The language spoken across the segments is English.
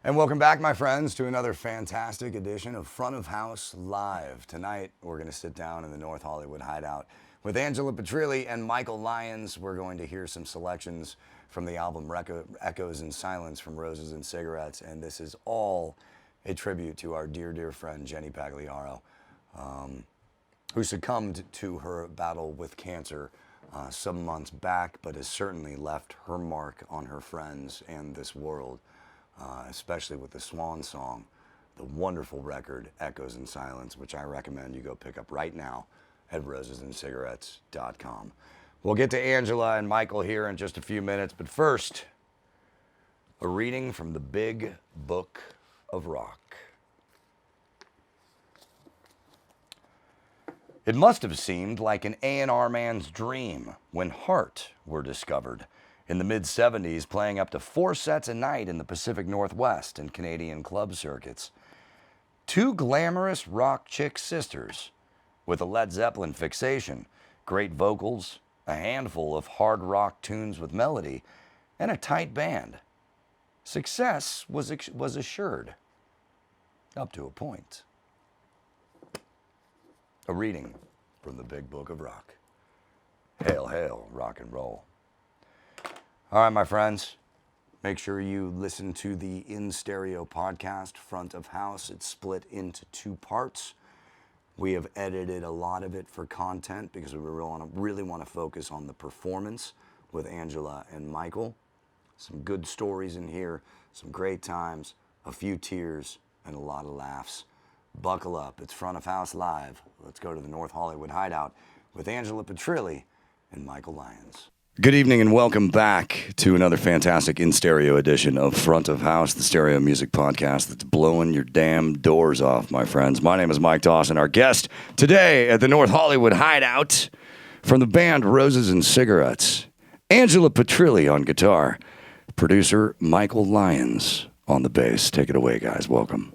And welcome back, my friends, to another fantastic edition of Front of House Live. Tonight, we're going to sit down in the North Hollywood Hideout with Angela Petrilli and Michael Lyons. We're going to hear some selections from the album Echoes in Silence from Roses and Cigarettes. And this is all a tribute to our dear, dear friend, Jenny Pagliaro, who succumbed to her battle with cancer some months back, but has certainly left her mark on her friends and this world. Especially with the Swan song, the wonderful record, Echoes in Silence, which I recommend you go pick up right now at rosesandcigarettes.com. We'll get to Angela and Michael here in just a few minutes, but first, a reading from the Big Book of Rock. It must have seemed like an A&R man's dream when Heart were discovered. In the mid-'70s, playing up to 4 sets a night in the Pacific Northwest and Canadian club circuits. Two glamorous rock chick sisters with a Led Zeppelin fixation, great vocals, a handful of hard rock tunes with melody, and a tight band. Success was assured, up to a point. A reading from the Big Book of Rock. Hail, hail, rock and roll. All right, my friends, make sure you listen to the In Stereo podcast, Front of House. It's split into 2 parts. We have edited a lot of it for content because we really want to focus on the performance with Angela and Michael. Some good stories in here, some great times, a few tears, and a lot of laughs. Buckle up. It's Front of House Live. Let's go to the North Hollywood Hideout with Angela Petrilli and Michael Lyons. Good evening and welcome back to another fantastic in-stereo edition of Front of House, the stereo music podcast that's blowing your damn doors off, my friends. My name is Mike Dawson. Our guest today at the North Hollywood Hideout from the band Roses and Cigarettes, Angela Petrilli on guitar, producer Michael Lyons on the bass. Take it away, guys. Welcome.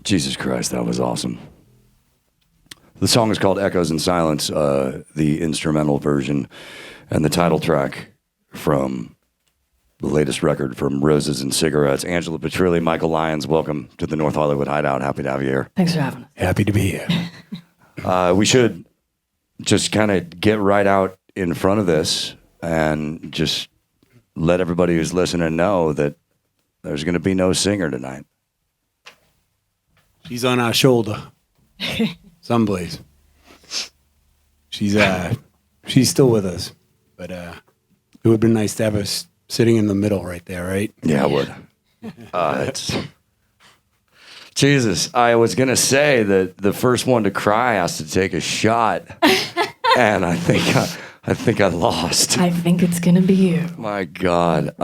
Jesus Christ, that was awesome. The song is called Echoes in Silence, the instrumental version, and the title track from the latest record from Roses and Cigarettes. Angela Petrilli, Michael Lyons, welcome to the North Hollywood Hideout. Happy to have you here. Thanks for having us. Happy to be here. We should just kind of get right out in front of this and just let everybody who's listening know that there's going to be no singer tonight. She's on our shoulder, someplace. She's still with us, but it would have been nice to have her sitting in the middle right there, right? Yeah, it would. It's Jesus. I was going to say that the first one to cry has to take a shot, and I think I lost. I think it's going to be you. My God.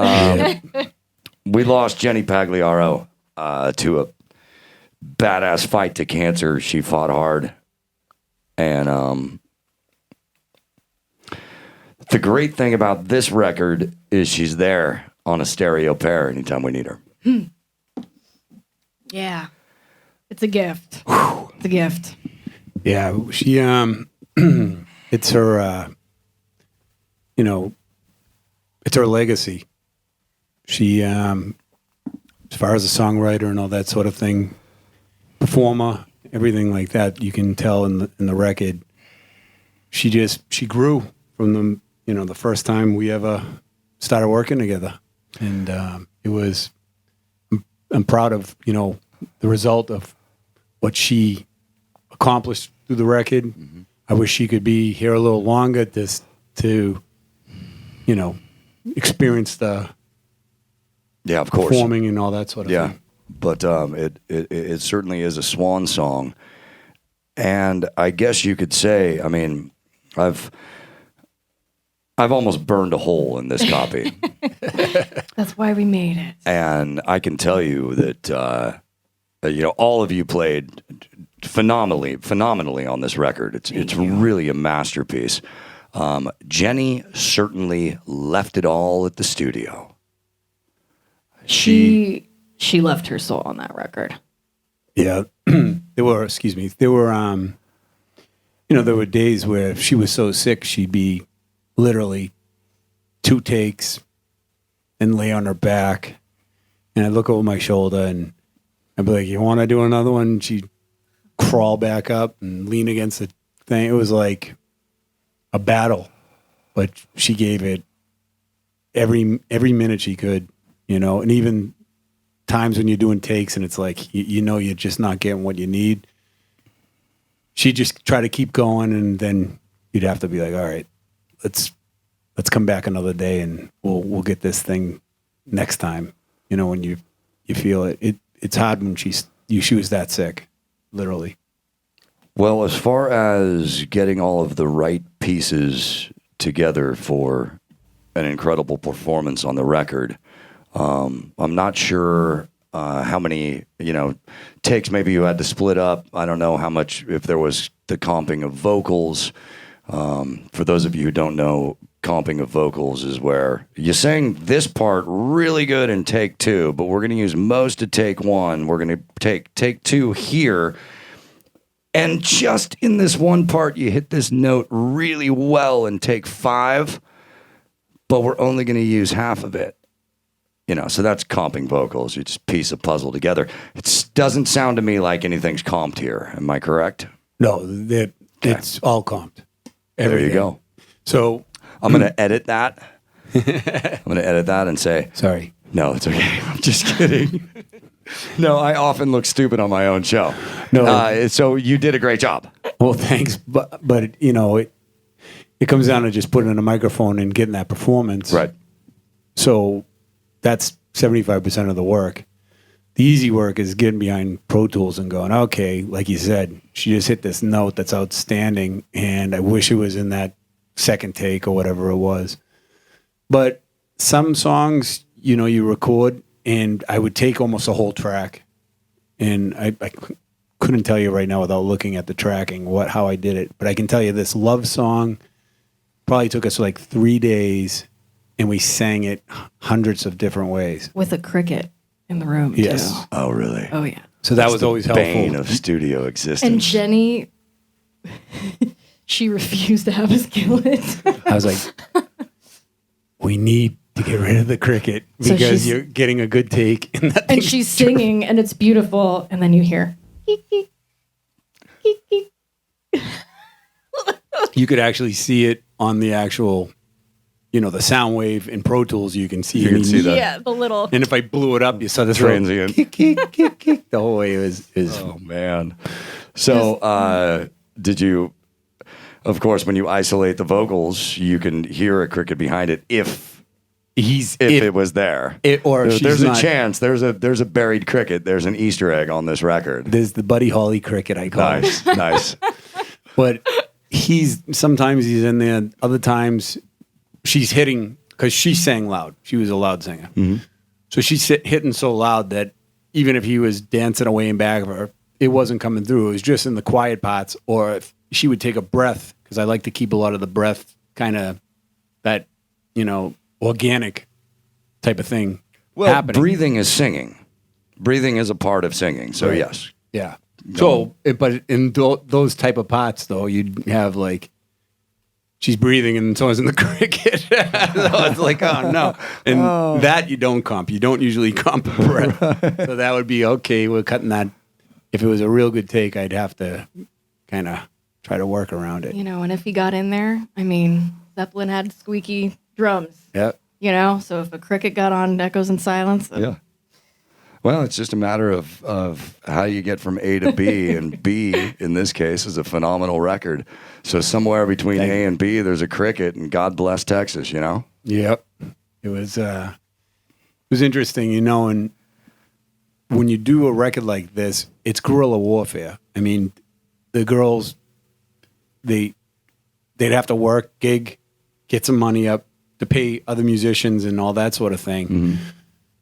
We lost Jenny Pagliaro to a badass fight to cancer. She fought hard. And the great thing about this record is she's there on a stereo pair anytime we need her. Yeah. It's a gift. It's a gift. Yeah, she it's her it's her legacy. She as far as a songwriter and all that sort of thing, performer, everything like that, you can tell in the record. She grew from the first time we ever started working together, and I'm proud of the result of what she accomplished through the record. Mm-hmm. I wish she could be here a little longer to experience the of course performing and all that sort of thing. But it certainly is a swan song, and I guess you could say, I mean, I've almost burned a hole in this copy. That's why we made it. And I can tell you that all of you played phenomenally on this record. It's really a masterpiece. Jenny certainly left it all at the studio. She left her soul on that record. Yeah, there were days where if she was so sick, she'd be literally 2 takes and lay on her back, and I'd look over my shoulder and I'd be like, "You want to do another one?" She'd crawl back up and lean against the thing. It was like a battle, but she gave it every minute she could, and even times when you're doing takes and it's like you're just not getting what you need, she just try to keep going, and then you'd have to be like, all right, let's come back another day and we'll get this thing next time. When you feel it. It's hard when she was that sick, literally. Well, as far as getting all of the right pieces together for an incredible performance on the record, I'm not sure how many, takes maybe you had to split up. I don't know how much, if there was the comping of vocals. For those of you who don't know, comping of vocals is where you sang this part really good in take 2, but we're going to use most of take 1. We're going to take 2 here. And just in this one part, you hit this note really well in take 5, but we're only going to use half of it. So that's comping vocals. You just piece a puzzle together. It doesn't sound to me like anything's comped here. Am I correct? No, it's all comped. There you go. So I'm going to edit that. I'm going to edit that and say, sorry. No, it's okay. I'm just kidding. No, I often look stupid on my own show. No, so you did a great job. Well, thanks. But it comes down to just putting in a microphone and getting that performance. Right. So that's 75% of the work. The easy work is getting behind Pro Tools and going, okay, like you said, she just hit this note that's outstanding, and I wish it was in that second take or whatever it was. But some songs, you record, and I would take almost a whole track, and I couldn't tell you right now without looking at the tracking how I did it. But I can tell you this love song probably took us like 3 days, and we sang it hundreds of different ways. With a cricket in the room, yes. too. Oh, really? Oh, yeah. So that was always helpful. Bane of studio existence. And Jenny, she refused to have us kill it. I was like, we need to get rid of the cricket So because you're getting a good take. And, that And thing's she's singing, and it's beautiful. And then you hear, "Eek, eek, eek, eek." You could actually see it on the actual, the sound wave in Pro Tools. You can see You it. can see that. Yeah, the little. And if I blew it up, you saw the Transient. kick the whole way. It was Oh man. So did you? Of course, when you isolate the vocals, you can hear a cricket behind it if it was there. There's a chance. There's a buried cricket. There's an Easter egg on this record. There's the Buddy Holly cricket, I call it. Nice. But sometimes he's in there. Other times she's hitting, because she sang loud. She was a loud singer. Mm-hmm. So she's hitting so loud that even if he was dancing away in back of her, it wasn't coming through. It was just in the quiet parts. Or if she would take a breath, because I like to keep a lot of the breath kind of that, organic type of thing happening. Breathing is singing. Breathing is a part of singing. So Right. yes. Yeah. So, but in those type of pots, though, you'd have like, she's breathing and someone's in the cricket. So it's like, oh no. And that you don't comp. You don't usually comp breath. So that would be okay. We're cutting that. If it was a real good take, I'd have to kind of try to work around it. And if he got in there, Zeppelin had squeaky drums. Yeah. So if a cricket got on Echoes in Silence. Yeah. Well, it's just a matter of how you get from A to B, and B, in this case, is a phenomenal record. So somewhere between A and B, there's a cricket, and God bless Texas, Yep. It was interesting, and when you do a record like this, it's guerrilla warfare. I mean, the girls, they'd have to work, gig, get some money up to pay other musicians and all that sort of thing. Mm-hmm.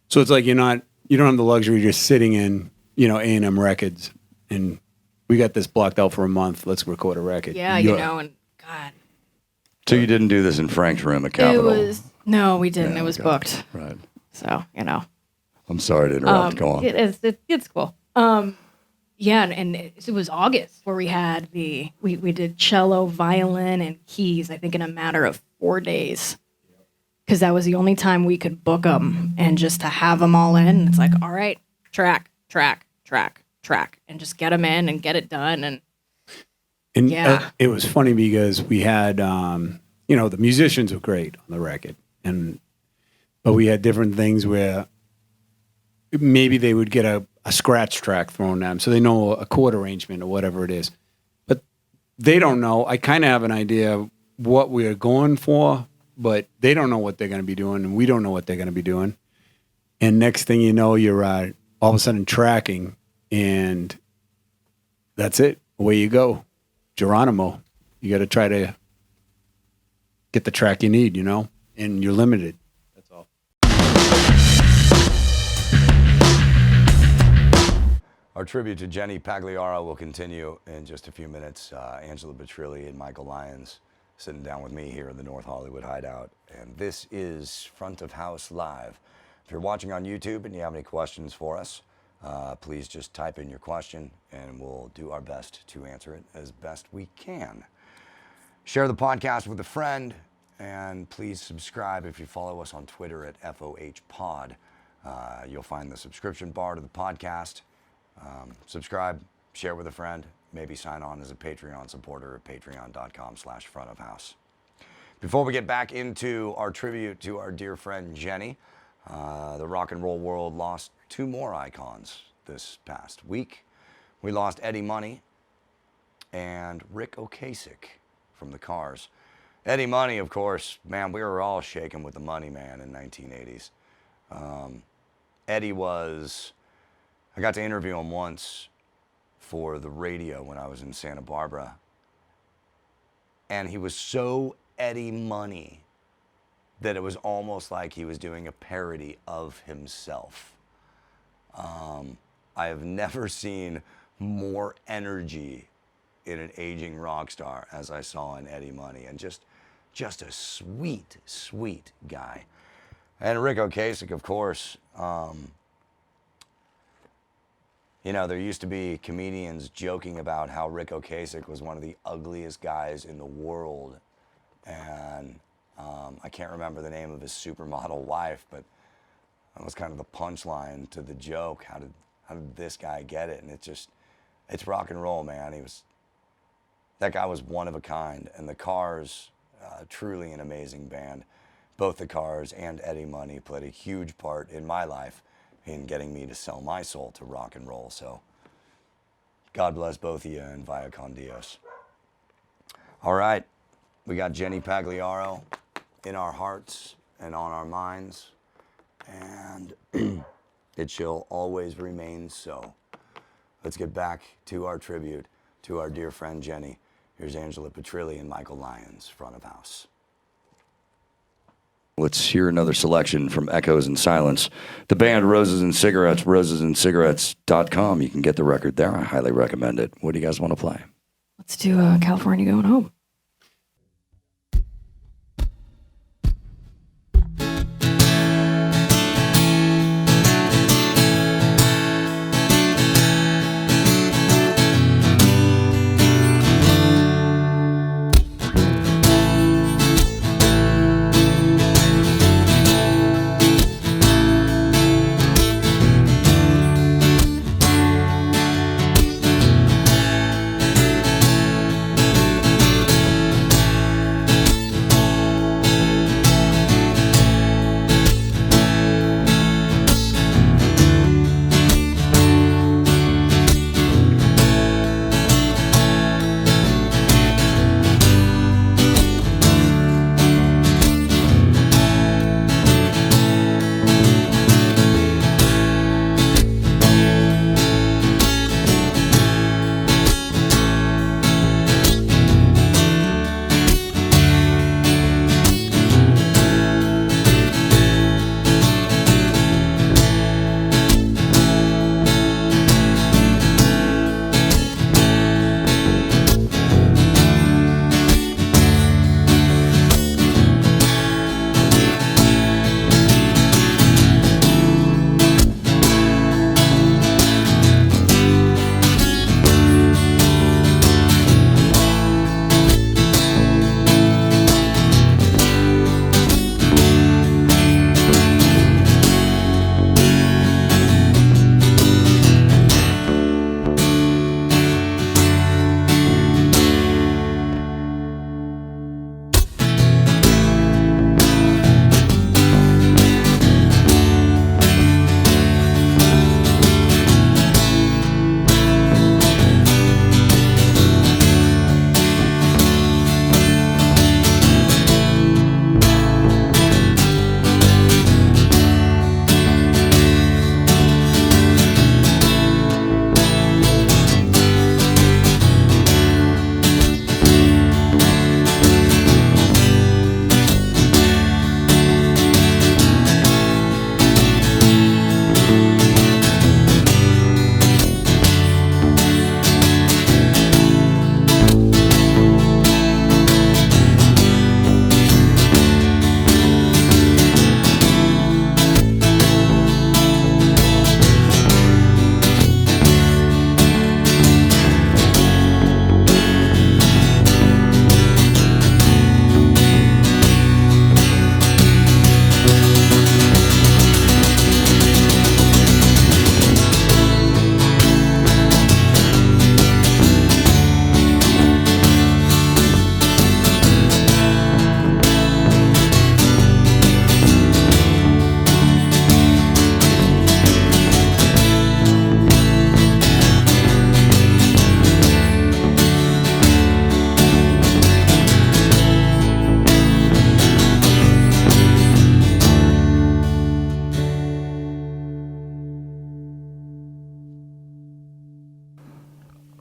So it's like you don't have the luxury of just sitting in, A&M Records and we got this blocked out for a month. Let's record a record. Yeah, and God. So you didn't do this in Frank's room at Capitol? No, we didn't. Yeah, It was okay. booked. Right. So, I'm sorry to interrupt. Go on. It's cool. Yeah, and it was August where we had we did cello, violin, and keys, I think in a matter of 4 days. Because that was the only time we could book them, and just to have them all in, it's like, all right, track, and just get them in and get it done. And yeah. It was funny because we had, the musicians were great on the record, but we had different things where maybe they would get a scratch track thrown at them, so they know a chord arrangement or whatever it is, but they don't know. I kind of have an idea what we're going for, but they don't know what they're going to be doing, and we don't know what they're going to be doing. And next thing you know, you're all of a sudden tracking, and that's it. Away you go. Geronimo. You got to try to get the track you need, and you're limited. That's all. Our tribute to Jenny Pagliaro will continue in just a few minutes. Angela Petrilli and Michael Lyons sitting down with me here in the North Hollywood Hideout. And this is Front of House Live. If you're watching on YouTube and you have any questions for us, please just type in your question and we'll do our best to answer it as best we can. Share the podcast with a friend, and please subscribe if you follow us on Twitter at FOHPod. You'll find the subscription bar to the podcast. Subscribe, share with a friend, maybe sign on as a Patreon supporter at patreon.com/frontofhouse. Before we get back into our tribute to our dear friend Jenny, the rock and roll world lost two more icons this past week. We lost Eddie Money and Rick Ocasek from the Cars. Eddie Money, of course, man, we were all shaken with the Money Man in 1980s. Eddie I got to interview him once for the radio when I was in Santa Barbara. And he was so Eddie Money that it was almost like he was doing a parody of himself. I have never seen more energy in an aging rock star as I saw in Eddie Money, and just a sweet, sweet guy. And Rick Ocasek, of course, You know, there used to be comedians joking about how Rick Ocasek was one of the ugliest guys in the world. And I can't remember the name of his supermodel wife, but that was kind of the punchline to the joke. How did this guy get it? And it's rock and roll, man. That guy was one of a kind. And the Cars, truly an amazing band. Both the Cars and Eddie Money played a huge part in my life in getting me to sell my soul to rock and roll. So God bless both of you and via con Dios. All right, we got Jenny Pagliaro in our hearts and on our minds, and it shall always remain so. Let's get back to our tribute to our dear friend Jenny. Here's Angela Petrilli and Michael Lyons, front of house. Let's hear another selection from Echoes and Silence. The band Roses and Cigarettes, rosesandcigarettes.com. You can get the record there. I highly recommend it. What do you guys want to play? Let's do California Going Home.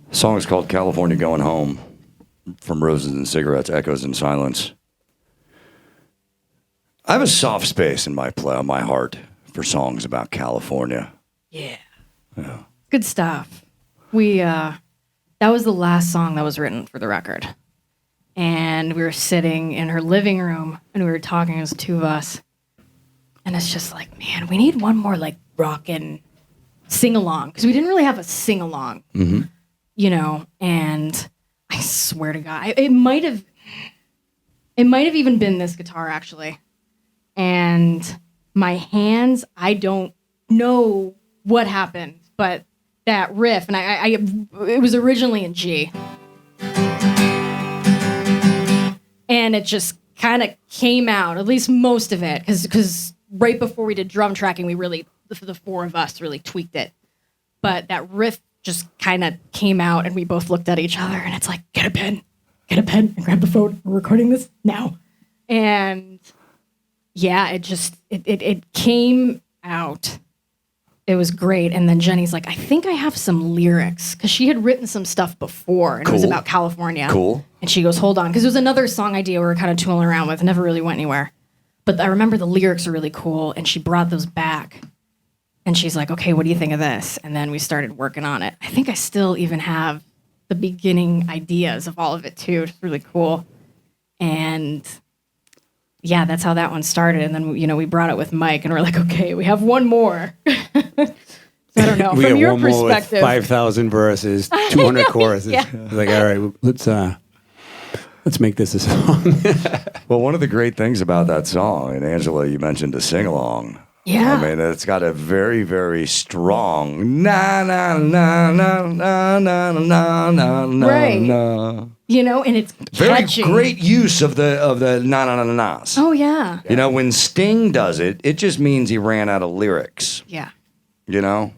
The song is called California Going Home from Roses and Cigarettes, Echoes and Silence. I have a soft space in my heart for songs about California. Yeah. Good stuff. That was the last song that was written for the record. And we were sitting in her living room and we were talking as two of us. And it's just like, man, we need one more like rockin' sing along because we didn't really have a sing along, you know. And I swear to God, it might have even been this guitar actually. And my hands, I don't know what happened, but that riff, and it was originally in G, and it just kind of came out, at least most of it, because right before we did drum tracking, we really, the four of us really tweaked it. But that riff just kind of came out, and we both looked at each other, and it's like, get a pen, and grab the phone. We're recording this now. And yeah, it came out. It was great. And then Jenny's like, I think I have some lyrics, because she had written some stuff before, and it was about California. Cool. And she goes, hold on, because it was another song idea we were kind of tooling around with, never really went anywhere. But I remember the lyrics are really cool, and she brought those back. And she's like, okay, what do you think of this? And then we started working on it. I think I still even have the beginning ideas of all of it, too. It's really cool. And yeah, that's how that one started. And then, you know, we brought it with Mike, and we're like, okay, we have one more. So I don't know. We From got your one more with perspective, 5,000 verses, 200 choruses. Yeah. Like, all right, let's make this a song. Well, one of the great things about that song, and Angela, you mentioned a sing along. Yeah. I mean, it's got a very, very strong na na na na na na na na na Right. na. you know, and it's Very catchy. great use of the na na na na nas. Oh yeah. You know, when Sting does it, it just means he ran out of lyrics. Yeah. You know.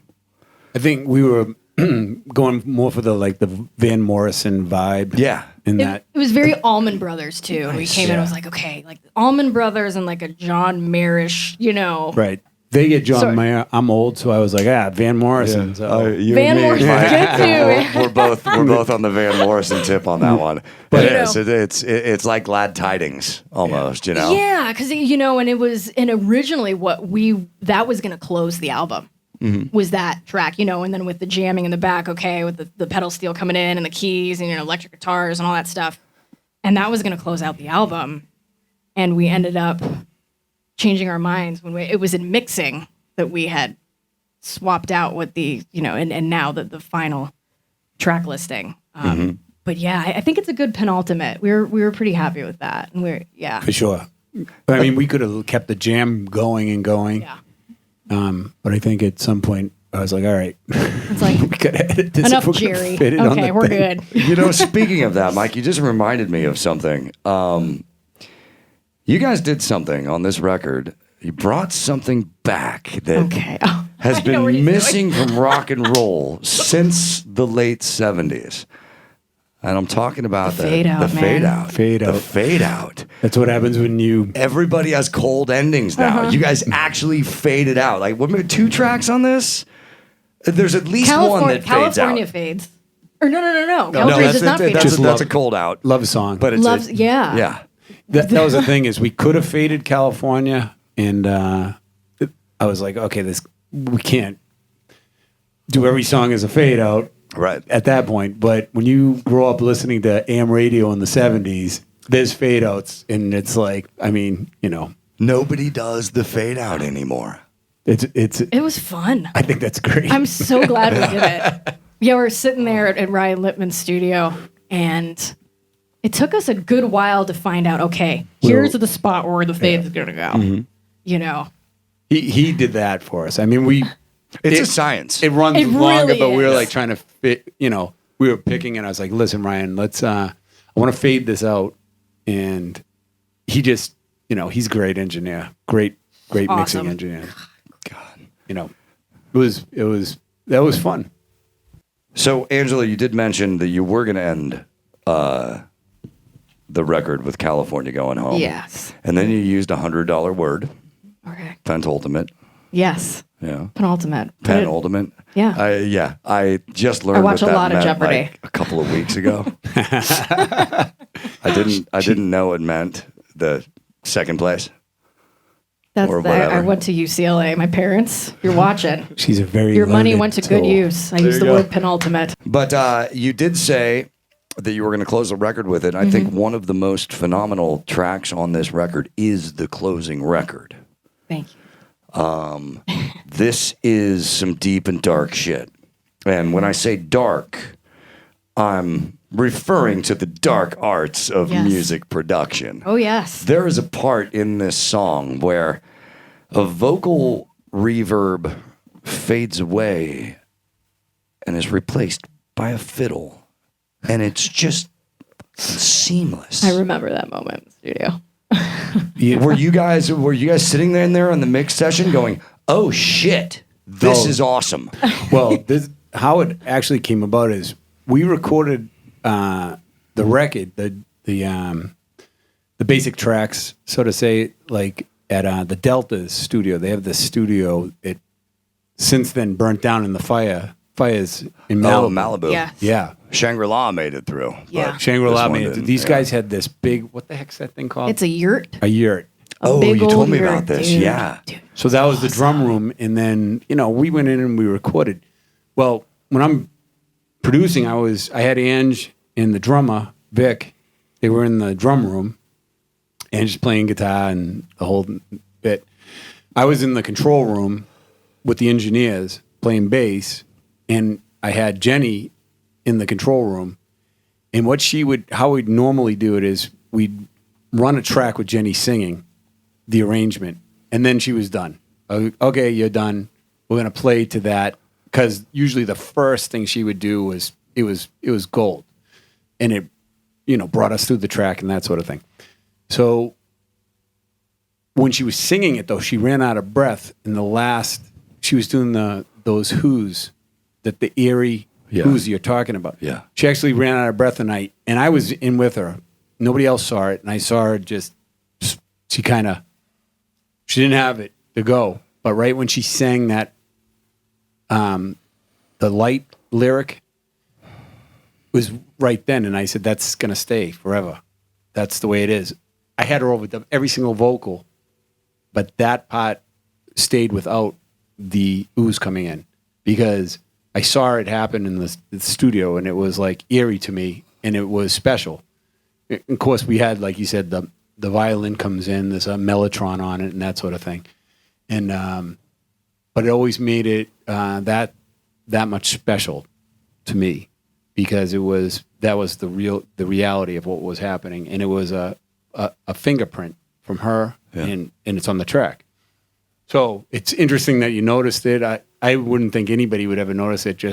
I think we were going more for the Van Morrison vibe. Yeah. In that. It was very Allman Brothers too. We Nice, came in and yeah. was like, okay, like Allman Brothers and like a John Mayerish, you know. Right. They get John Sorry. Mayer. I'm old, so I was like, Van Morrison. So. You Van and me, Morrison, Mike, good too. we're both on the Van Morrison tip on that one. But it's like glad tidings almost, you know. Yeah, because you know, and originally that was gonna close the album. Was that track, you know, and then with the jamming in the back, okay, with the pedal steel coming in and the keys and, you know, electric guitars and all that stuff. And that was going to close out the album. And we ended up changing our minds when it was in mixing that we had swapped out with the, you know, and now the final track listing. But yeah, I think it's a good penultimate. We were pretty happy with that. And For sure. I mean, we could have kept the jam going and going. Yeah. But I think at some point I was like, all right, It's like, we got to edit this. enough, if we're gonna Jerry. fit it on Okay, the we're thing. good. You know, speaking of that, Mike, you just reminded me of something. You guys did something on this record. You brought something back that Okay. Oh, has I know what been he's missing from rock and roll since the late 70s. And I'm talking about The fade out, the man. fade out. Fade The out. fade out. That's what happens when you. Everybody has cold endings now. You guys actually faded out. Like, what, 2 tracks on this? There's at least one that fades California out. fades. Or no. No, California does not fade out. that's a cold out. Love song. But it's Loves, yeah. yeah. That was the thing is we could have faded California, and I was like, okay, we can't do every song as a fade out Right. at that point. But when you grow up listening to AM radio in the 70s, there's fade outs, and it's like, I mean, you know, Nobody does the fade out anymore. it's. It was fun. I think that's great. I'm so glad we did it. Yeah, we're sitting there at Ryan Lippman's studio, and it took us a good while to find out, okay, here's the spot where the fade is going to go. You know? he did that for us. I mean, It's a science. It runs It longer, really but we were is. like trying to fit, you know, we were picking and I was like, listen, Ryan, let's, I want to fade this out. And he just, you know, he's a great engineer, great mixing Awesome. engineer. God, you know, that was fun. So, Angela, you did mention that you were going to end the record with California Going Home. Yes. And then you used a $100 word, Okay. pentultimate. Yes. Yeah. Penultimate. Penultimate. Yeah. I just learned. I watch what a that lot of meant, Jeopardy. like, a couple of weeks ago. I didn't know it meant the second place. That's Or I whatever. went to UCLA. My parents, you're watching. She's a very Your money learned went to soul. good use. I used you the go. word penultimate. But you did say that you were going to close the record with it. I think one of the most phenomenal tracks on this record is the closing record. Thank you. This is some deep and dark shit. And when I say dark, I'm referring to the dark arts of Yes. music production. Oh, yes. There is a part in this song where a vocal reverb fades away and is replaced by a fiddle. And it's just seamless. I remember that moment in the studio. Were you guys sitting there in the mix session going, "Oh shit, this is awesome"? Well, how it actually came about is we recorded the record, the basic tracks, so to say, like at the Delta's studio. They have this studio. It since then burnt down in the fires in Malibu. Oh, Malibu. Yeah. Yeah. Shangri-La made it through. Yeah. but Shangri-La this one made it. didn't. These Yeah. guys had this big, what the heck's that thing called? It's a yurt. A yurt. Oh, big you told old me yurt, about this. dude. Yeah. Dude. So that was the drum room. And then, we went in and we recorded. Well, when I'm producing, I had Ange and the drummer, Vic. They were in the drum room. Ange's playing guitar and the whole bit. I was in the control room with the engineers playing bass. And I had Jenny in the control room. And how we'd normally do it is we'd run a track with Jenny singing the arrangement, and then she was done. Okay, you're done. We're gonna play to that, because usually the first thing she would do was it was gold, and it brought us through the track and that sort of thing. So when she was singing it though, she ran out of breath in the last. She was doing those whoos, that the eerie who's you're talking about. Yeah. She actually ran out of breath, and I was in with her. Nobody else saw it, and I saw her she didn't have it to go. But right when she sang that, the light lyric was right then, and I said, that's going to stay forever. That's the way it is. I had her overdub every single vocal, but that part stayed without the ooze coming in, because I saw it happen in the studio, and it was like eerie to me, and it was special. Of course, we had, like you said, the violin comes in, there's a mellotron on it, and that sort of thing, and but it always made it that much special to me, because that was the reality of what was happening, and it was a fingerprint from her, and it's on the track. So it's interesting that you noticed it. I wouldn't think anybody would ever notice it.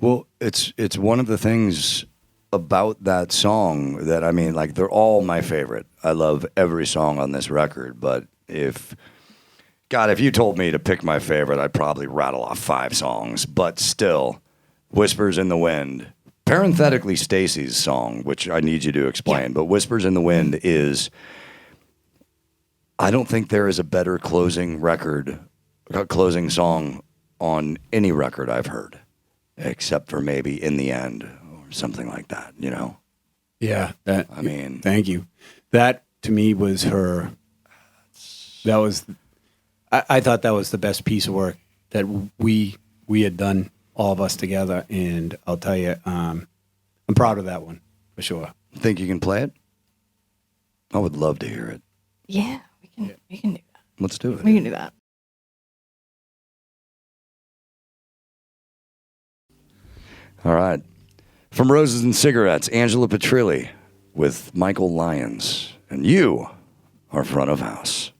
Well, it's one of the things about that song that, I mean, like, they're all my favorite. I love every song on this record, but if you told me to pick my favorite, I'd probably rattle off 5 songs, but still, Whispers in the Wind, parenthetically Stacy's song, which I need you to explain, but Whispers in the Wind is, I don't think there is a better closing song on any record I've heard, except for maybe In the End or something like that, Yeah. Thank you. That to me was her. That was. I thought that was the best piece of work that we had done, all of us together, and I'll tell you, I'm proud of that one for sure. Think you can play it? I would love to hear it. Yeah, we can do that. Let's do it. We can do that. All right. From Roses and Cigarettes, Angela Petrilli with Michael Lyons. And you are front of house.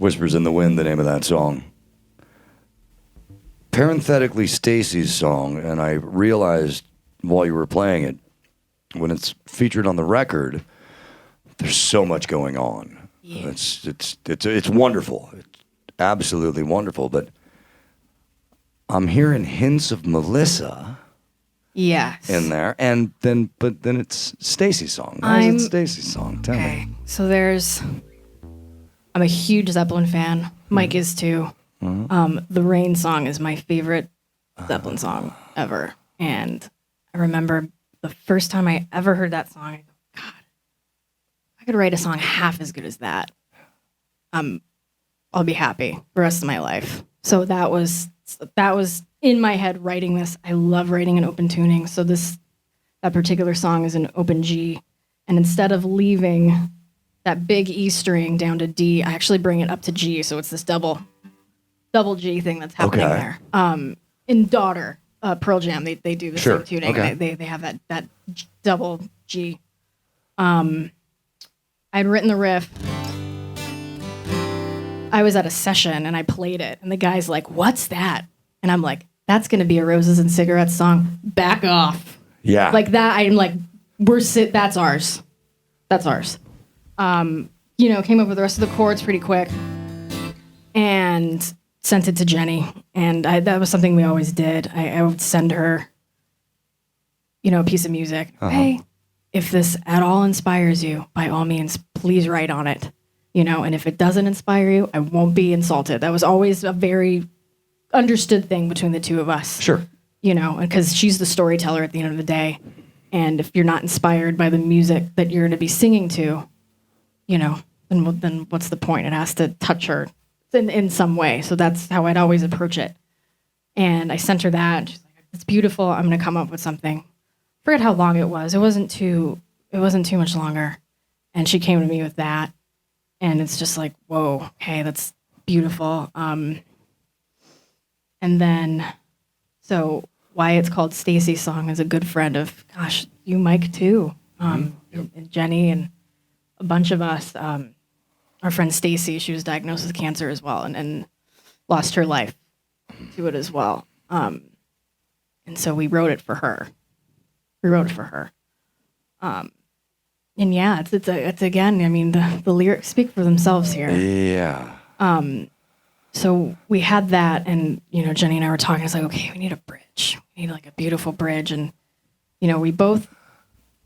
Whispers in the Wind, the name of that song. Parenthetically, Stacy's song, and I realized while you were playing it, when it's featured on the record, there's so much going on. Yeah. It's wonderful. It's absolutely wonderful. But I'm hearing hints of Melissa Yes. in there, but then it's Stacy's song. Why is it Stacy's song? Tell Okay. me. So I'm a huge Zeppelin fan. Mike is too. The Rain song is my favorite Zeppelin song ever. And I remember the first time I ever heard that song, I go, God, I could write a song half as good as that. I'll be happy the rest of my life. So that was in my head writing this. I love writing in open tuning. So that particular song is an open G. And instead of leaving that big E string down to D, I actually bring it up to G. So it's this double G thing that's happening there. In Daughter, Pearl Jam, they do the same tuning. Okay. They have that double G. I'd written the riff. I was at a session and I played it, and the guy's like, "What's that?" And I'm like, "That's going to be a Roses and Cigarettes song. Back off." Yeah. Like that. I'm like, that's ours. That's ours. Came up with the rest of the chords pretty quick and sent it to Jenny. And that was something we always did. I would send her, a piece of music. Hey, if this at all inspires you, by all means, please write on it. And if it doesn't inspire you, I won't be insulted. That was always a very understood thing between the two of us. Sure. Because she's the storyteller at the end of the day. And if you're not inspired by the music that you're going to be singing to, then what's the point? It has to touch her in some way. So that's how I'd always approach it. And I sent her that. And she's like, "It's beautiful. I'm going to come up with something." Forget how long it was. It wasn't too much longer. And she came to me with that. And it's just like, whoa, okay, that's beautiful. And then, so why it's called Stacy's song is a good friend of, you, Mike, too. And Jenny and a bunch of us. Our friend Stacy, she was diagnosed with cancer as well and lost her life to it as well. And so we wrote it for her. And yeah, it's again, I mean, the lyrics speak for themselves here. Yeah. So we had that, and Jenny and I were talking. It's like, okay, we need a bridge. We need like a beautiful bridge, and we both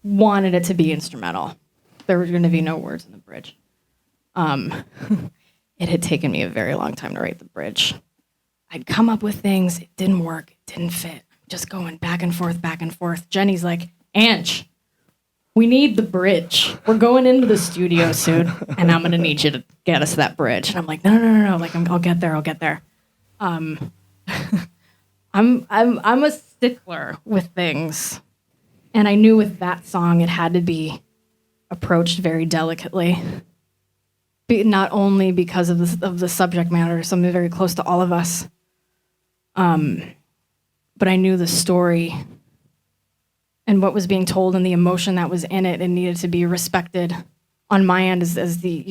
wanted it to be instrumental. There were going to be no words in the bridge. It had taken me a very long time to write the bridge. I'd come up with things, it didn't work, it didn't fit. Just going back and forth, back and forth. Jenny's like, "Ange, we need the bridge. We're going into the studio soon, and I'm gonna need you to get us that bridge." And I'm like, no. Like, I'll get there. I'm a stickler with things, and I knew with that song it had to be approached very delicately. Not only because of the subject matter, something very close to all of us, but I knew the story and what was being told and the emotion that was in it, and needed to be respected on my end as the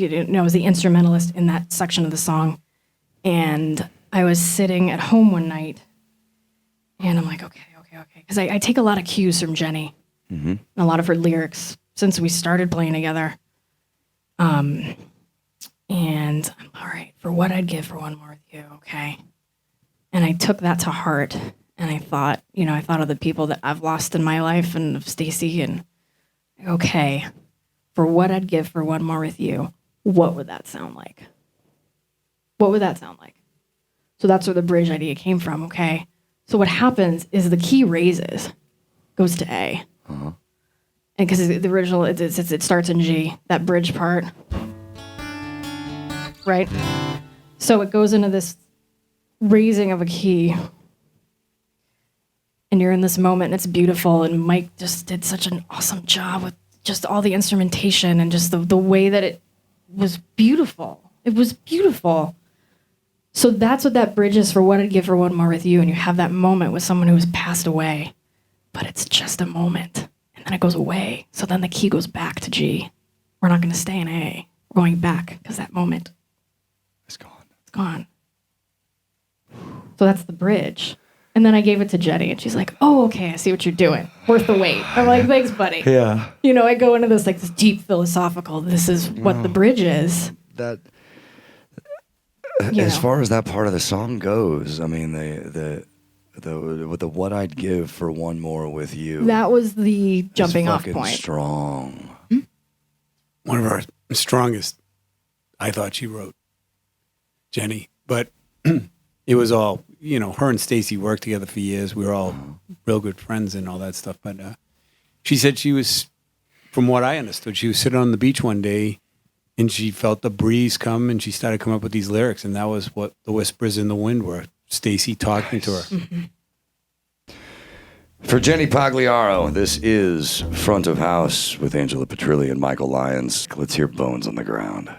instrumentalist in that section of the song. And I was sitting at home one night, and I'm like, okay, because I take a lot of cues from Jenny and a lot of her lyrics since we started playing together. And I'm all right, for what I'd give for one more with you, okay? And I took that to heart, and I thought of the people that I've lost in my life and of Stacy, and okay, for what I'd give for one more with you, what would that sound like? So that's where the bridge idea came from, okay? So what happens is the key raises, goes to A. And because the original, it starts in G, that bridge part, right? So it goes into this raising of a key, and you're in this moment, and it's beautiful, and Mike just did such an awesome job with just all the instrumentation and just the way that it was beautiful. It was beautiful. So that's what that bridge is for what I'd give for one more with you, and you have that moment with someone who has passed away, but it's just a moment, and then it goes away. So then the key goes back to G. We're not going to stay in A. We're going back because that moment. Let's go. gone. So that's the bridge. And then I gave it to Jenny, and she's like, "Oh, okay, I see what you're doing. Worth the wait." I'm like, "Thanks, buddy." Yeah. You know, I go into this like this deep philosophical. This is what the bridge is. That You as know. far as that part of the song goes, I mean the what I'd give for one more with you. That was the is jumping off fucking point. strong. One of our strongest, I thought she wrote, Jenny. But it was all, you know, her and Stacy worked together for years. We were all real good friends and all that stuff. But she said she was, from what I understood, she was sitting on the beach one day and she felt the breeze come and she started coming up with these lyrics. And that was what the whispers in the wind were. Stacy talking to her. Mm-hmm. For Jenny Pagliaro, this is Front of House with Angela Petrilli and Michael Lyons. Let's hear Bones on the Ground.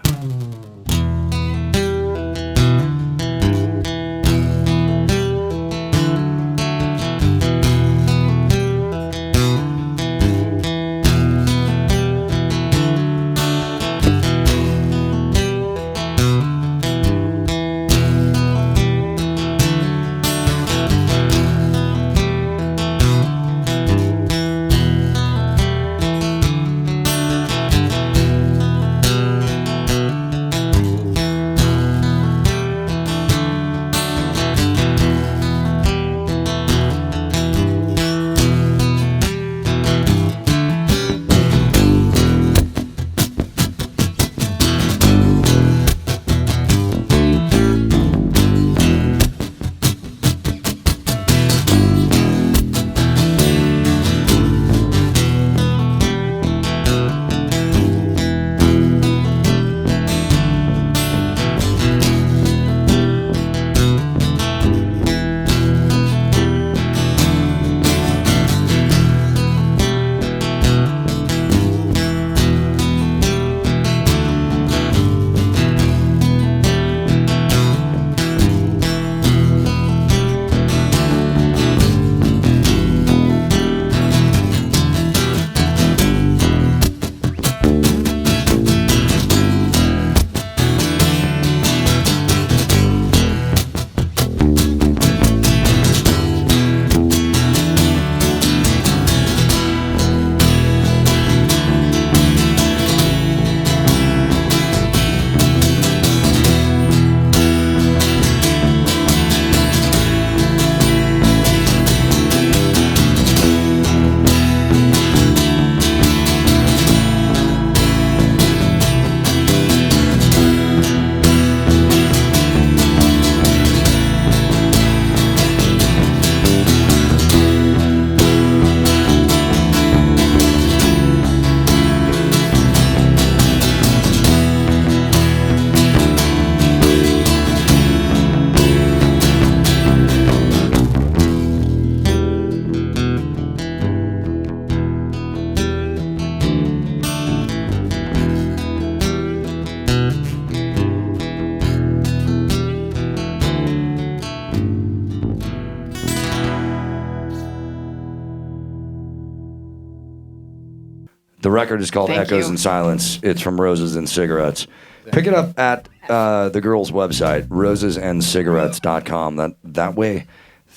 The record is called Thank Echoes you. in Silence. It's from Roses and Cigarettes. Pick it up at the girls' website, rosesandcigarettes.com. That way,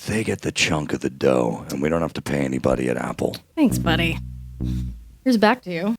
they get the chunk of the dough, and we don't have to pay anybody at Apple. Thanks, buddy. Here's back to you.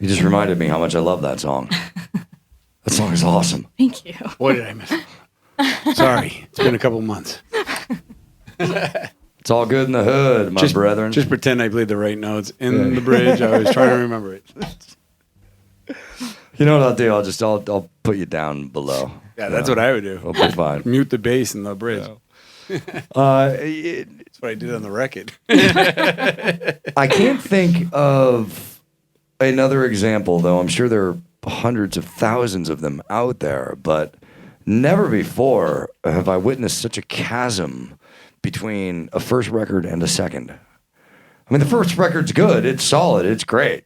You just reminded me how much I love that song. That song is awesome. Thank you. What did I miss? Sorry, it's been a couple months. It's all good in the hood, my brethren. Just pretend I played the right notes in the bridge. I was trying to remember it. You know what I'll do? I'll put you down below. Yeah, that's what I would do. We'll be fine. Mute the bass in the bridge. That's That's what I did on the record. I can't think of another example, though. I'm sure there are hundreds of thousands of them out there, but never before have I witnessed such a chasm between a first record and a second. I mean, the first record's good. It's solid. It's great.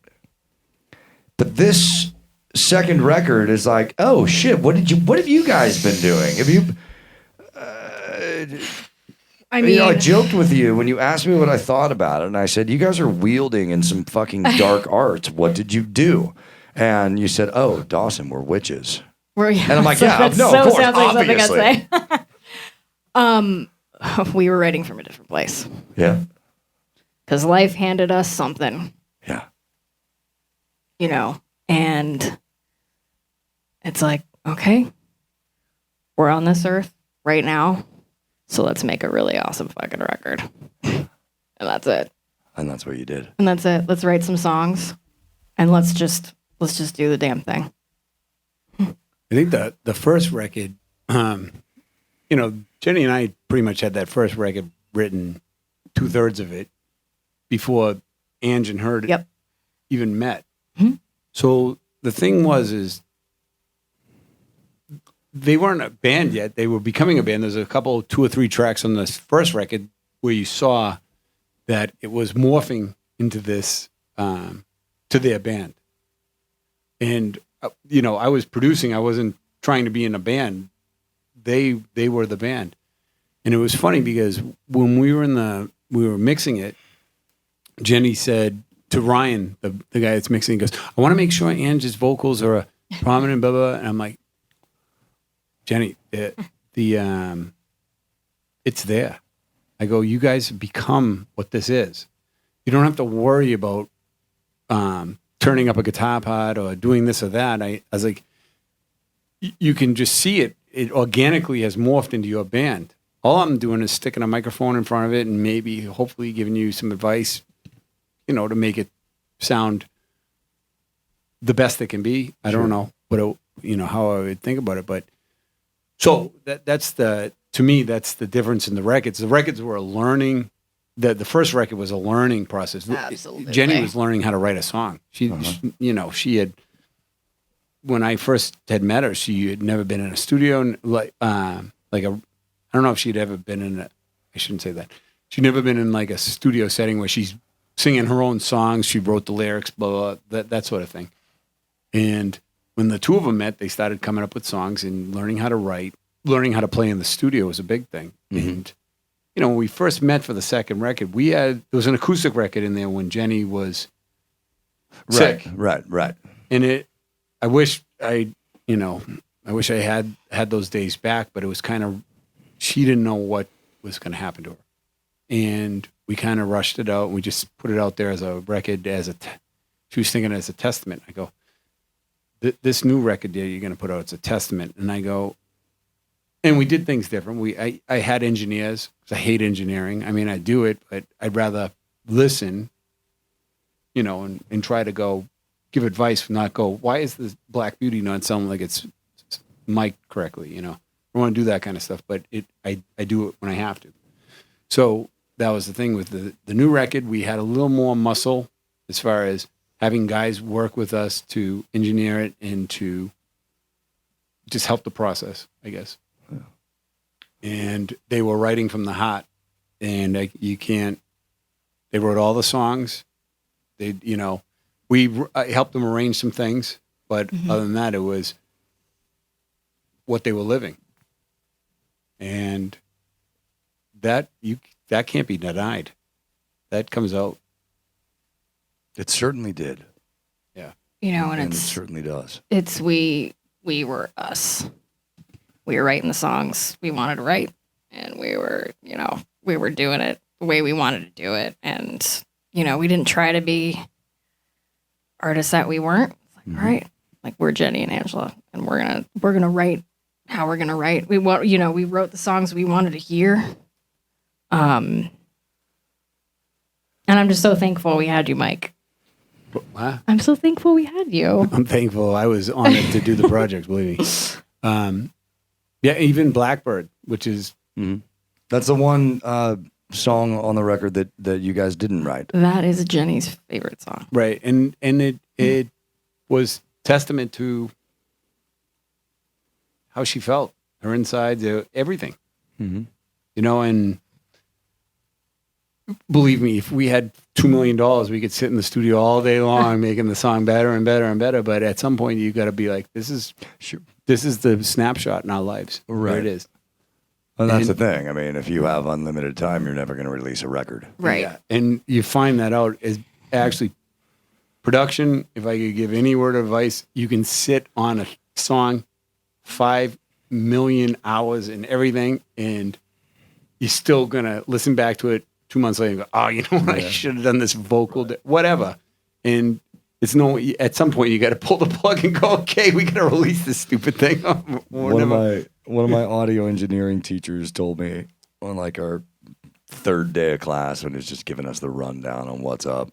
But this second record is like, oh shit, what have you guys been doing? Have you I mean, I joked with you when you asked me what I thought about it, and I said, you guys are wielding in some fucking dark arts. What did you do? And you said, oh, Dawson, we're witches. and I'm like, yeah, that no, of course, sounds like obviously. something I'd say. We were writing from a different place. Yeah. Because life handed us something, Yeah. and it's like, okay, we're on this earth right now, so let's make a really awesome fucking record. And that's it. And that's what you did. And that's it. Let's write some songs, and let's just do the damn thing. I think the first record, Jenny and I pretty much had that first record written 2/3 of it before Ange and her Yep. even met. Mhm. So the thing is they weren't a band yet. They were becoming a band. There's a couple, 2 or 3 tracks on this first record where you saw that it was morphing into this, to their band. And, I was producing. I wasn't trying to be in a band. They were the band. And it was funny because when we were mixing it, Jenny said to Ryan, the guy that's mixing, he goes, I want to make sure Ange's vocals are prominent, blah, blah, blah. And I'm like, Jenny, it's there. I go, you guys have become what this is. You don't have to worry about turning up a guitar part or doing this or that. I was like, you can just see it. It organically has morphed into your band. All I'm doing is sticking a microphone in front of it and maybe, hopefully, giving you some advice, to make it sound the best it can be. I don't know how I would think about it, but so to me, that's the difference in the records. The records were a learning. The first record was a learning process. Absolutely. Jenny was learning how to write a song. She had, when I first had met her, she had never been in a studio, and I don't know if she'd ever been in I shouldn't say that. She'd never been in like a studio setting where she's singing her own songs. She wrote the lyrics, blah, blah, that sort of thing. And when the two of them met, they started coming up with songs and learning how to write, learning how to play in the studio was a big thing. Mm-hmm. And, when we first met for the second record, there was an acoustic record in there when Jenny was sick. Right. And I wish I had those days back, but it was kind of, she didn't know what was going to happen to her. And we kind of rushed it out. We just put it out there as a record, she was thinking as a testament. I go, this new record that you're going to put out, it's a testament. And I go, and we did things different. I had engineers, because I hate engineering. I mean, I do it, but I'd rather listen, and try to go give advice, not go, why is this Black Beauty not sounding like it's mic'd correctly, I want to do that kind of stuff, but I do it when I have to. So that was the thing with the new record. We had a little more muscle as far as having guys work with us to engineer it and to just help the process, I guess. Yeah. And they were writing from the heart, and they wrote all the songs. I helped them arrange some things, but other than that, it was what they were living. And that can't be denied. That comes out. It certainly did. Yeah. And it certainly does. It's we were us. We were writing the songs we wanted to write, and we were doing it the way we wanted to do it. And, we didn't try to be artists that we weren't. It's like, all right, like we're Jenny and Angela, and we're gonna write how we're gonna write. We wrote the songs we wanted to hear. And I'm just so thankful we had you, Mike. Wow. I'm so thankful we had you. I'm thankful I was on it to do the project, believe me. Yeah, even Blackbird, which is That's the one song on the record that you guys didn't write. That is Jenny's favorite song. right, and it was testament to how she felt, her insides, everything. Mm-hmm. You know, and believe me, if we had $2 million, we could sit in the studio all day long making the song better and better and better. But at some point, you got to be like, this is the snapshot in our lives. Right. There it is. And that's the thing. I mean, if you have unlimited time, you're never going to release a record. Right. Yeah. And you find that out is actually production. If I could give any word of advice, you can sit on a song 5 million hours and everything, and you're still going to listen back to it 2 months later and go, oh, you know what? I should have done this vocal, whatever. And it's at some point you got to pull the plug and go, okay, we got to release this stupid thing. One of my audio engineering teachers told me on like our third day of class when he was just giving us the rundown on what's up.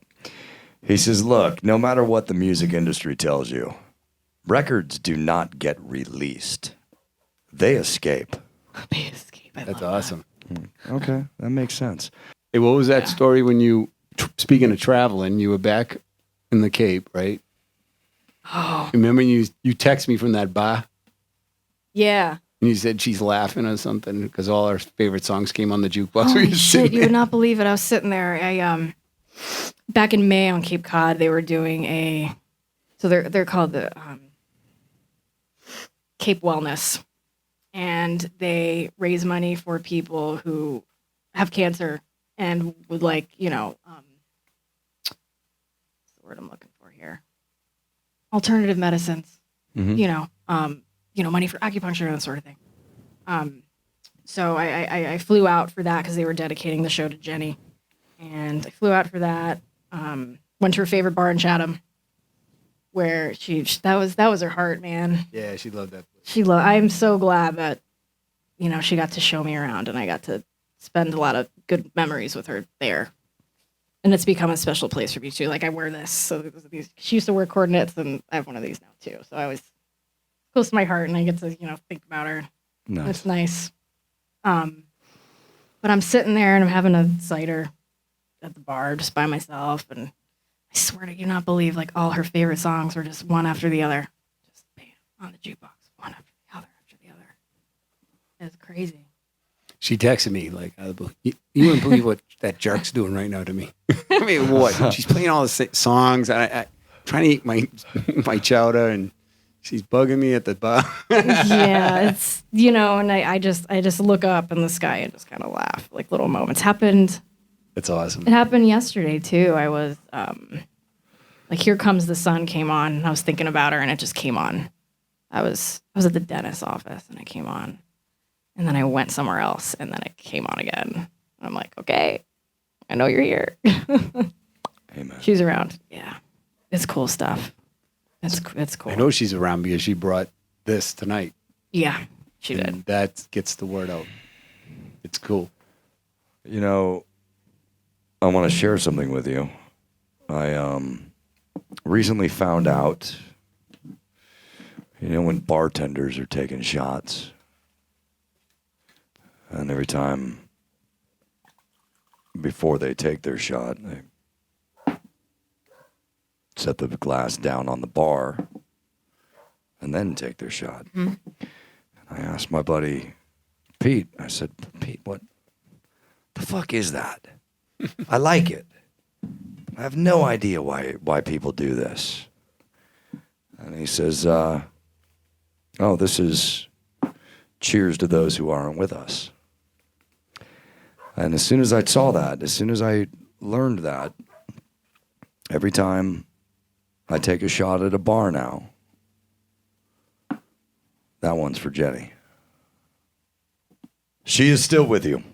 He says, look, no matter what the music industry tells you, records do not get released. They escape. They escape. That's awesome. Okay, that makes sense. Hey, what was that story when you, speaking of traveling, you were back in the Cape, right? Oh. Remember you text me from that bar? Yeah. And you said she's laughing or something because all our favorite songs came on the jukebox. Holy shit, you would not believe it. I was sitting there. Back in May on Cape Cod, they were doing so they're called the Cape Wellness. And they raise money for people who have cancer and would like, what's the word I'm looking for here? Alternative medicines, money for acupuncture and that sort of thing. So I flew out for that because they were dedicating the show to Jenny. And I flew out for that. Went to her favorite bar in Chatham, where that was her heart, man. Yeah, she loved that place. I'm so glad that, she got to show me around and I got to spend a lot of good memories with her there. And it's become a special place for me too. Like I wear this. So she used to wear coordinates and I have one of these now too. So I was close to my heart and I get to, think about her. Nice. It's nice. But I'm sitting there and I'm having a cider at the bar just by myself. And I swear to you not believe like all her favorite songs were just one after the other. Just bam, on the jukebox, one after the other after the other. It's crazy. She texted me like, you wouldn't believe what that jerk's doing right now to me. I mean, what? She's playing all the songs. I trying to eat my chowder, and she's bugging me at the bar. Yeah, it's and I just look up in the sky and just kind of laugh. Like little moments happened. That's awesome. It happened yesterday too. I was like, Here Comes the Sun came on, and I was thinking about her, and it just came on. I was at the dentist's office, and it came on. And then I went somewhere else, and then it came on again. And I'm like, okay, I know you're here. Amen. She's around. Yeah. It's cool stuff. It's cool. I know she's around because she brought this tonight. Yeah, she did. And that gets the word out. It's cool. I want to share something with you. I recently found out, when bartenders are taking shots, and every time before they take their shot, they set the glass down on the bar and then take their shot. Mm-hmm. And I asked my buddy Pete, I said, Pete, what the fuck is that? I like it. I have no idea why people do this. And he says, this is cheers to those who aren't with us. And as soon as I saw that, as soon as I learned that, every time I take a shot at a bar now, that one's for Jenny. She is still with you.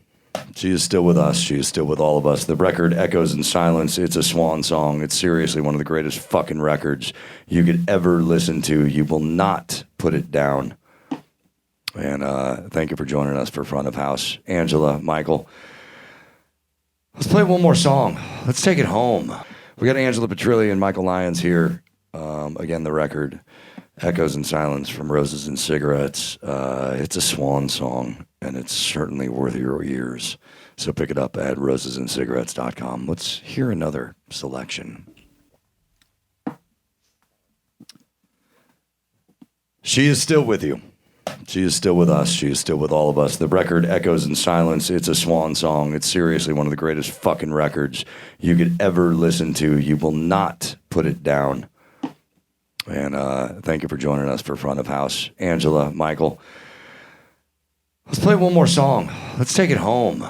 She is still with us. She is still with all of us. The record echoes in silence. It's a swan song. It's seriously one of the greatest fucking records you could ever listen to. You will not put it down. And thank you for joining us for Front of House. Angela, Michael. Let's play one more song. Let's take it home. We got Angela Petrilli and Michael Lyons here. Again, the record echoes in silence from Roses and Cigarettes. It's a swan song, and it's certainly worth your ears. So pick it up at rosesandcigarettes.com. Let's hear another selection. She is still with you. She is still with us. She is still with all of us. The record echoes in silence. It's a swan song. It's seriously one of the greatest fucking records you could ever listen to. You will not put it down. And thank you for joining us for Front of House. Angela, Michael. Let's play one more song. Let's take it home.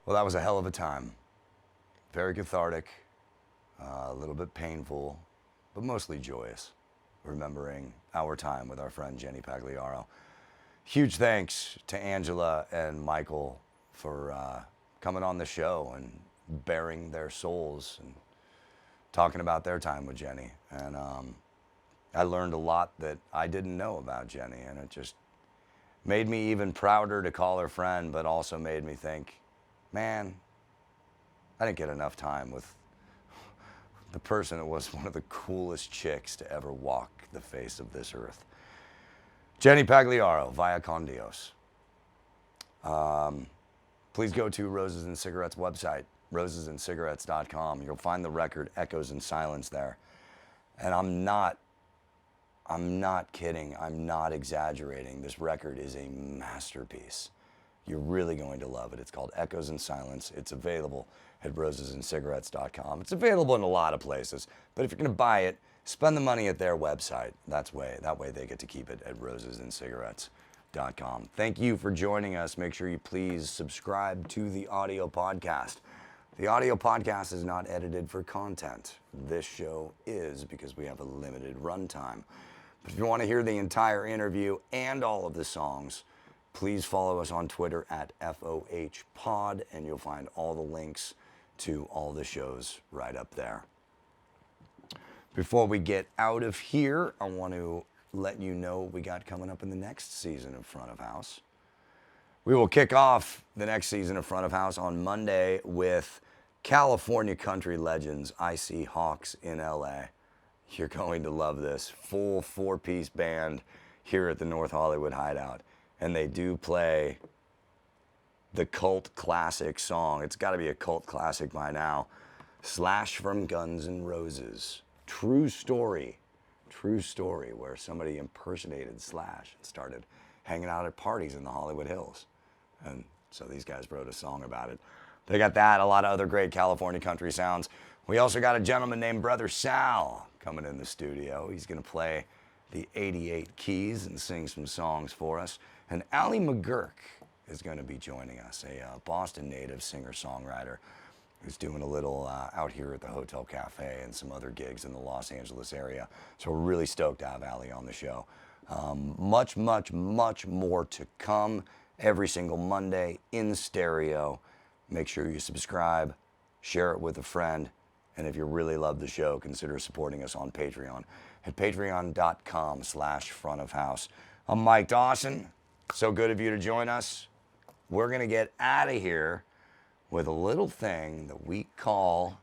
Well, that was a hell of a time. Very cathartic, a little bit painful, but mostly joyous, remembering our time with our friend Jenny Pagliaro. Huge thanks to Angela and Michael for coming on the show and bearing their souls and talking about their time with Jenny. And I learned a lot that I didn't know about Jenny, and it just made me even prouder to call her friend, but also made me think, man, I didn't get enough time with the person that was one of the coolest chicks to ever walk the face of this earth. Jenny Pagliaro, Via Con Dios. Please go to Roses and Cigarettes website, rosesandcigarettes.com. You'll find the record Echoes in Silence there. And I'm not kidding. I'm not exaggerating. This record is a masterpiece. You're really going to love it. It's called Echoes in Silence. It's available at rosesandcigarettes.com. It's available in a lot of places, but if you're going to buy it, spend the money at their website. That way they get to keep it at rosesandcigarettes.com. Thank you for joining us. Make sure you please subscribe to the audio podcast. The audio podcast is not edited for content. This show is, because we have a limited runtime. But if you want to hear the entire interview and all of the songs, please follow us on Twitter at FOHPod, and you'll find all the links to all the shows right up there. Before we get out of here, I want to let you know what we got coming up in the next season of Front of House. We will kick off the next season of Front of House on Monday with California country legends Icy Hawks in LA. You're going to love this. Full 4-piece band here at the North Hollywood Hideout. And they do play the cult classic song. It's got to be a cult classic by now. Slash from Guns N' Roses. True story, where somebody impersonated Slash and started hanging out at parties in the Hollywood Hills. And so these guys wrote a song about it. They got that, a lot of other great California country sounds. We also got a gentleman named Brother Sal coming in the studio. He's going to play the 88 keys and sing some songs for us. And Allie McGurk is going to be joining us, a Boston native singer-songwriter who's doing a little out here at the Hotel Cafe and some other gigs in the Los Angeles area. So we're really stoked to have Allie on the show. Much, much, much more to come every single Monday in stereo. Make sure you subscribe, share it with a friend, and if you really love the show, consider supporting us on Patreon at patreon.com/frontofhouse. I'm Mike Dawson. So good of you to join us. We're going to get out of here with a little thing that we call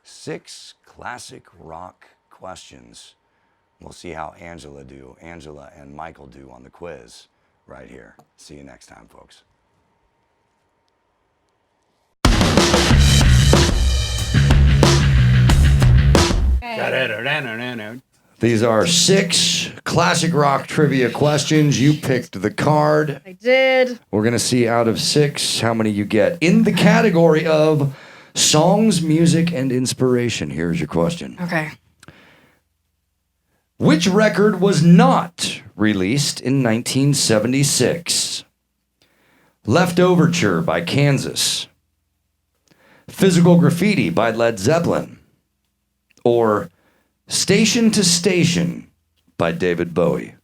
6 classic rock questions. We'll see how Angela and Michael do on the quiz right here. See you next time, folks. These are 6 classic rock trivia questions. You picked the card. I did. We're going to see out of 6 how many you get. In the category of songs, music, and inspiration, here's your question. Okay. Which record was not released in 1976? Left Overture by Kansas, Physical Graffiti by Led Zeppelin, or Station to Station by David Bowie?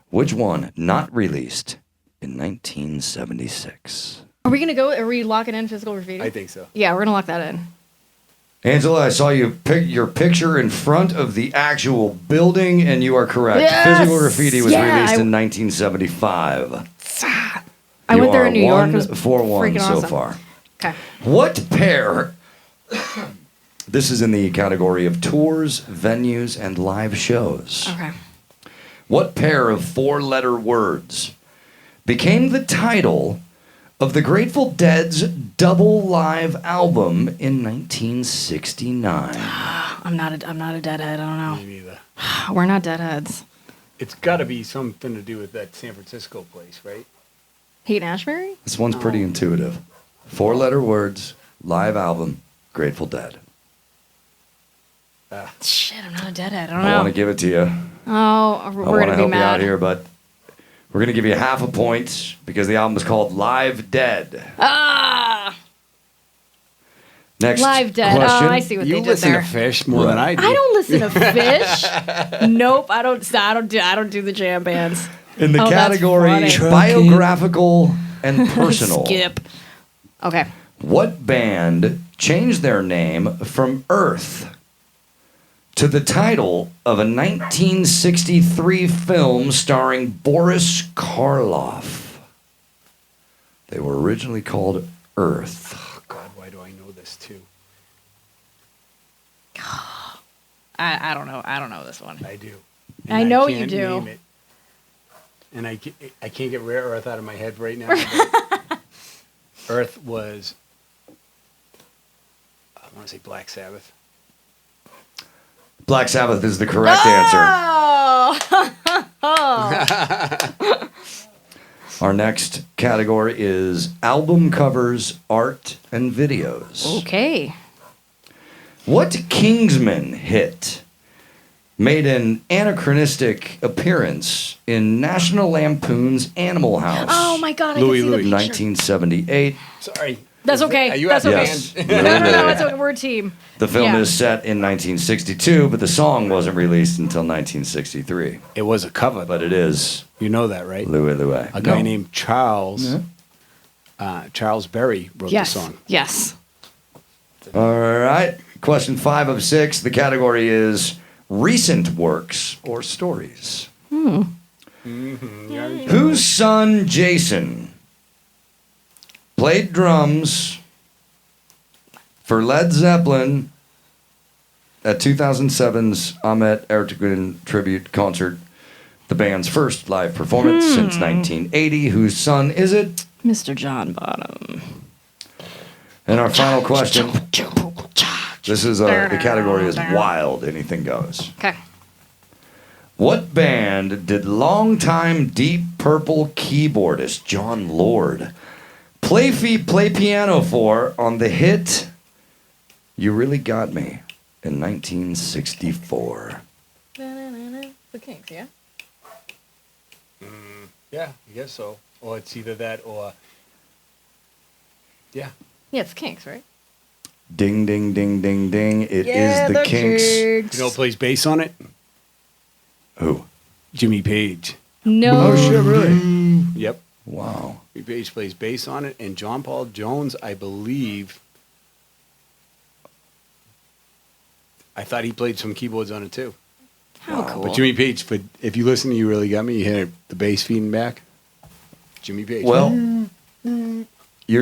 Which one not released in 1976? Are we gonna go? Are we locking in Physical Graffiti? I think so. Yeah, we're gonna lock that in. Angela, I saw you pick your picture in front of the actual building, and you are correct. Yes! Physical Graffiti was Yeah, released in 1975. I went there in New York. It was 1-for-1 freaking so awesome. far. Okay. What pair? This is in the category of tours, venues, and live shows. Okay. What pair of 4-letter words became the title of the Grateful Dead's double live album in 1969? I'm not a deadhead. I don't know. Me neither. We're not deadheads. It's got to be something to do with that San Francisco place, right? Haight Ashbury? This one's pretty intuitive. 4-letter words, live album, Grateful Dead. Shit, I'm not a deadhead. I don't I know. want to give it to you. Oh, I we're want gonna to be help you out mad. here, but we're going to give you half a point because the album is called Live Dead. Ah, Next Live Dead. question. Oh, I see what You they did listen there. to Fish more than I do. I don't listen to Fish. Nope, I don't do the jam bands. In the Oh, that's category funny. biographical and personal. Skip. Okay. What band changed their name from Earth to the title of a 1963 film starring Boris Karloff? They were originally called Earth. Oh, God, why do I know this too? I don't know. I don't know this one. I do. I know you can't do. name it. And I can't get Rare Earth out of my head right now. but Earth was, I want to say Black Sabbath. Black Sabbath is the correct answer. Oh! Our next category is album covers, art, and videos. Okay. What Kingsman hit made an anachronistic appearance in National Lampoon's Animal House? Oh my God! Louie, I can see Louie. the picture. 1978. Sorry. That's okay. Are you That's at the okay. Yes. band? No, it's okay. We're a team. The film Yeah. is set in 1962, but the song wasn't released until 1963. It was a cover, But it is you know that, right? Louie Louie. A guy No. named Charles, Charles Berry wrote Yes. the song. Yes. All right. Question 5 of 6. The category is recent works or stories. Whose son, Jason, played drums for Led Zeppelin at 2007's Ahmet Ertegun tribute concert, the band's first live performance since 1980? Whose son is it? Mr. John Bottom. And our final question. This is the category is wild. Anything goes. Okay. What band did longtime Deep Purple keyboardist John Lord play piano for on the hit "You Really Got Me" in 1964? The Kinks, yeah. Yeah, I guess so. Or it's either that or, yeah. Yeah, it's Kinks, right? Ding, ding, ding, ding, ding. It is the Kinks. You know who plays bass on it? Who? Jimmy Page. No. really? Yep. Wow. Jimmy Page plays bass on it, and John Paul Jones, I believe, I thought he played some keyboards on it too. How cool. But Jimmy Page, if you listen to You Really Got Me, you hear the bass feeding back. Jimmy Page. Well,